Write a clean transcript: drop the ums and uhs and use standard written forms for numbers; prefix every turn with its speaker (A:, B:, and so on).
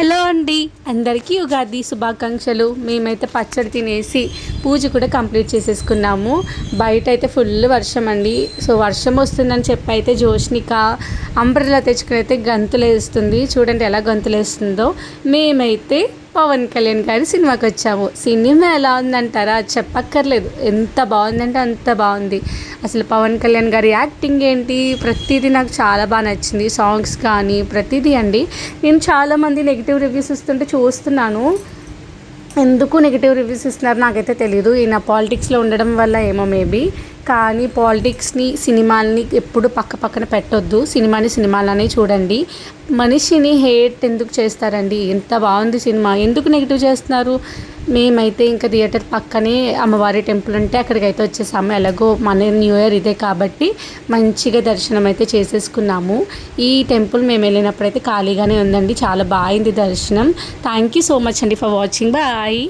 A: Hello అండి, అందరికీ ఉగాది శుభాకాంక్షలు. మేమైతే పచ్చడి తినేసి పూజ కూడా కంప్లీట్ చేసేసుకున్నాము. బయట అయితే ఫుల్ వర్షం అండి. సో వర్షం వస్తుందని చెప్పి అయితే జోష్నిక అంబ్రెల్లా తెచ్చుకుని అయితే గంతులు వేస్తుంది. చూడండి ఎలా గంతులు వేస్తుందో. మేమైతే పవన్ కళ్యాణ్ గారి సినిమాకి వచ్చాము. సినిమా ఎలా ఉందంటారా? చెప్పక్కర్లేదు, ఎంత బాగుందంటే అంత బాగుంది. అసలు పవన్ కళ్యాణ్ గారి యాక్టింగ్ ఏంటి, ప్రతిదీ నాకు చాలా బాగా నచ్చింది. సాంగ్స్ కానీ ప్రతిదీ అండి. నేను చాలామంది నెగిటివ్ రివ్యూస్ ఇస్తుంటే చూస్తున్నాను. ఎందుకు నెగిటివ్ రివ్యూస్ ఇస్తున్నారు నాకైతే తెలియదు. ఈయన పాలిటిక్స్లో ఉండడం వల్ల ఏమో మేబీ. కానీ పాలిటిక్స్ని సినిమాల్ని ఎప్పుడు పక్క పక్కన పెట్టొద్దు. సినిమాలానే చూడండి. మనిషిని హేట్ ఎందుకు చేస్తారండి? ఎంత బాగుంది సినిమా, ఎందుకు నెగిటివ్ చేస్తున్నారు? మేమైతే ఇంకా థియేటర్ పక్కనే అమ్మవారి టెంపుల్ ఉంటే అక్కడికైతే వచ్చేసాము. ఎలాగో మన న్యూ ఇయర్ ఇదే కాబట్టి మంచిగా దర్శనం అయితే చేసేసుకున్నాము. ఈ టెంపుల్ మేము వెళ్ళినప్పుడైతే ఖాళీగానే ఉందండి. చాలా బాగుంది దర్శనం. థ్యాంక్ యూ సో మచ్ అండి ఫర్ వాచింగ్. బాయ్.